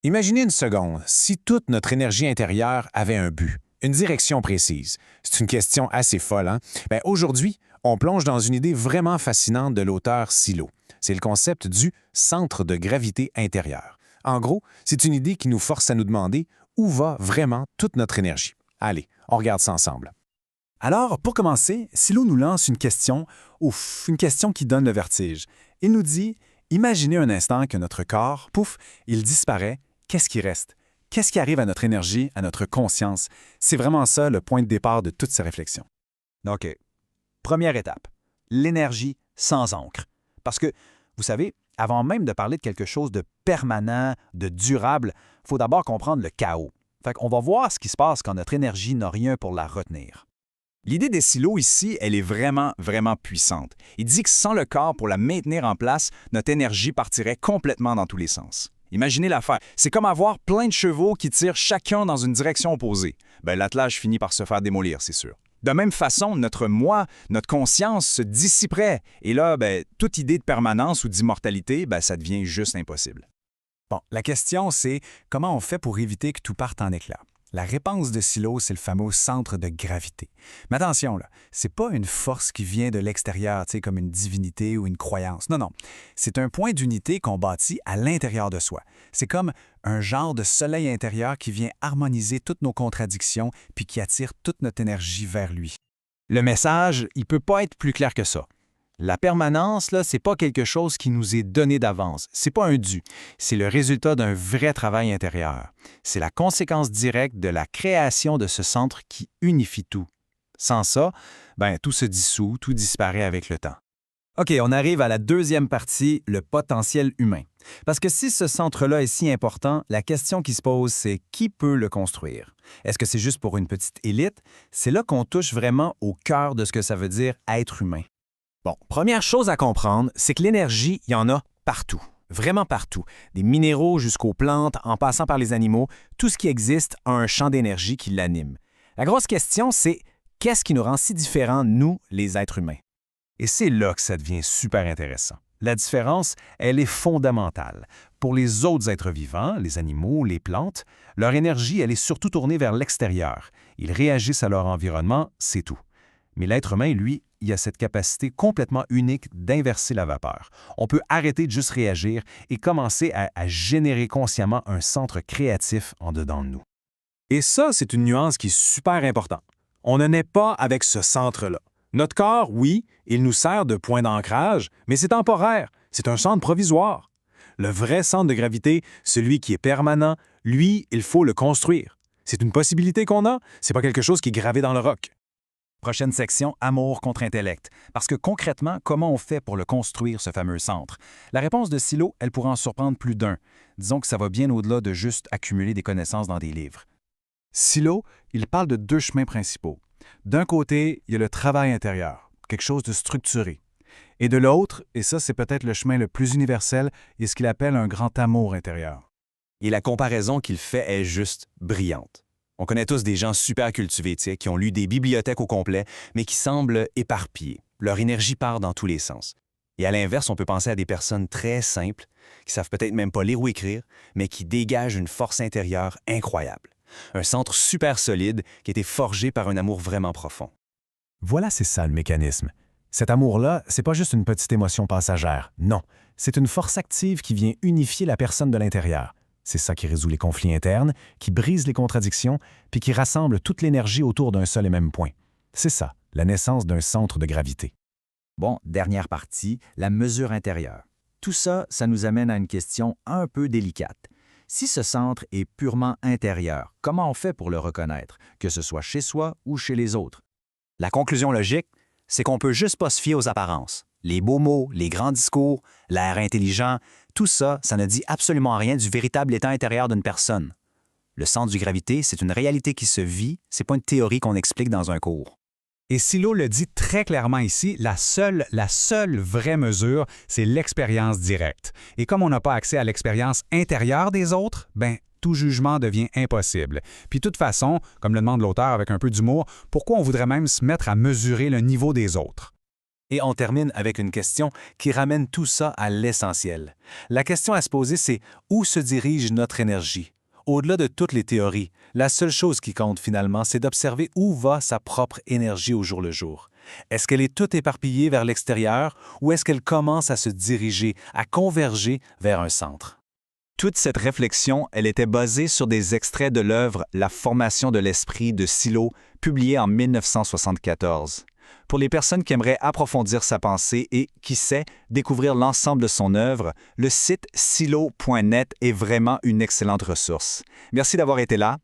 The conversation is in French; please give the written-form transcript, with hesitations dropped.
Imaginez une seconde, si toute notre énergie intérieure avait un but, une direction précise. C'est une question assez folle, hein? Aujourd'hui, on plonge dans une idée vraiment fascinante de l'auteur Silo. C'est le concept du centre de gravité intérieur. En gros, c'est une idée qui nous force à nous demander où va vraiment toute notre énergie. Allez, on regarde ça ensemble. Alors, pour commencer, Silo nous lance une question qui donne le vertige. Il nous dit, imaginez un instant que notre corps, pouf, il disparaît, qu'est-ce qui reste? Qu'est-ce qui arrive à notre énergie, à notre conscience? C'est vraiment ça le point de départ de toutes ces réflexions. OK. Première étape, l'énergie sans encre. Parce que, vous savez, avant même de parler de quelque chose de permanent, de durable, il faut d'abord comprendre le chaos. Fait qu'on va voir ce qui se passe quand notre énergie n'a rien pour la retenir. L'idée des silos ici, elle est vraiment, vraiment puissante. Il dit que sans le corps pour la maintenir en place, notre énergie partirait complètement dans tous les sens. Imaginez l'affaire. C'est comme avoir plein de chevaux qui tirent chacun dans une direction opposée. L'attelage finit par se faire démolir, c'est sûr. De même façon, notre moi, notre conscience se dissiperait. Et là, toute idée de permanence ou d'immortalité, ça devient juste impossible. Bon, la question, c'est comment on fait pour éviter que tout parte en éclats? La réponse de Silo, c'est le fameux centre de gravité. Mais attention, là, c'est pas une force qui vient de l'extérieur, comme une divinité ou une croyance. Non, non. C'est un point d'unité qu'on bâtit à l'intérieur de soi. C'est comme un genre de soleil intérieur qui vient harmoniser toutes nos contradictions puis qui attire toute notre énergie vers lui. Le message, il peut pas être plus clair que ça. La permanence, là, c'est pas quelque chose qui nous est donné d'avance. C'est pas un dû. C'est le résultat d'un vrai travail intérieur. C'est la conséquence directe de la création de ce centre qui unifie tout. Sans ça, tout se dissout, tout disparaît avec le temps. OK, on arrive à la deuxième partie, le potentiel humain. Parce que si ce centre-là est si important, la question qui se pose, c'est qui peut le construire? Est-ce que c'est juste pour une petite élite? C'est là qu'on touche vraiment au cœur de ce que ça veut dire être humain. Bon, première chose à comprendre, c'est que l'énergie, il y en a partout, vraiment partout. Des minéraux jusqu'aux plantes, en passant par les animaux, tout ce qui existe a un champ d'énergie qui l'anime. La grosse question, c'est qu'est-ce qui nous rend si différents, nous, les êtres humains? Et c'est là que ça devient super intéressant. La différence, elle est fondamentale. Pour les autres êtres vivants, les animaux, les plantes, leur énergie, elle est surtout tournée vers l'extérieur. Ils réagissent à leur environnement, c'est tout. Mais l'être humain, lui, il a cette capacité complètement unique d'inverser la vapeur. On peut arrêter de juste réagir et commencer à générer consciemment un centre créatif en dedans de nous. Et ça, c'est une nuance qui est super importante. On ne naît pas avec ce centre-là. Notre corps, oui, il nous sert de point d'ancrage, mais c'est temporaire. C'est un centre provisoire. Le vrai centre de gravité, celui qui est permanent, lui, il faut le construire. C'est une possibilité qu'on a, c'est pas quelque chose qui est gravé dans le roc. Prochaine section, amour contre intellect. Parce que concrètement, comment on fait pour le construire, ce fameux centre? La réponse de Silo, elle pourrait en surprendre plus d'un. Disons que ça va bien au-delà de juste accumuler des connaissances dans des livres. Silo, il parle de deux chemins principaux. D'un côté, il y a le travail intérieur, quelque chose de structuré. Et de l'autre, et ça c'est peut-être le chemin le plus universel, il y a ce qu'il appelle un grand amour intérieur. Et la comparaison qu'il fait est juste brillante. On connaît tous des gens super cultivés, qui ont lu des bibliothèques au complet, mais qui semblent éparpillés. Leur énergie part dans tous les sens. Et à l'inverse, on peut penser à des personnes très simples, qui savent peut-être même pas lire ou écrire, mais qui dégagent une force intérieure incroyable. Un centre super solide qui a été forgé par un amour vraiment profond. Voilà, c'est ça le mécanisme. Cet amour-là, c'est pas juste une petite émotion passagère. Non, c'est une force active qui vient unifier la personne de l'intérieur. C'est ça qui résout les conflits internes, qui brise les contradictions, puis qui rassemble toute l'énergie autour d'un seul et même point. C'est ça, la naissance d'un centre de gravité. Bon, dernière partie, la mesure intérieure. Tout ça, ça nous amène à une question un peu délicate. Si ce centre est purement intérieur, comment on fait pour le reconnaître, que ce soit chez soi ou chez les autres? La conclusion logique, c'est qu'on peut juste pas se fier aux apparences. Les beaux mots, les grands discours, l'air intelligent, tout ça, ça ne dit absolument rien du véritable état intérieur d'une personne. Le centre de gravité, c'est une réalité qui se vit, c'est pas une théorie qu'on explique dans un cours. Et Silo le dit très clairement ici, la seule vraie mesure, c'est l'expérience directe. Et comme on n'a pas accès à l'expérience intérieure des autres, tout jugement devient impossible. Puis de toute façon, comme le demande l'auteur avec un peu d'humour, pourquoi on voudrait même se mettre à mesurer le niveau des autres? Et on termine avec une question qui ramène tout ça à l'essentiel. La question à se poser, c'est où se dirige notre énergie? Au-delà de toutes les théories, la seule chose qui compte finalement, c'est d'observer où va sa propre énergie au jour le jour. Est-ce qu'elle est toute éparpillée vers l'extérieur ou est-ce qu'elle commence à se diriger, à converger vers un centre? Toute cette réflexion, elle était basée sur des extraits de l'œuvre La formation de l'esprit de Silo, publiée en 1974. Pour les personnes qui aimeraient approfondir sa pensée et, qui sait, découvrir l'ensemble de son œuvre, le site silo.net est vraiment une excellente ressource. Merci d'avoir été là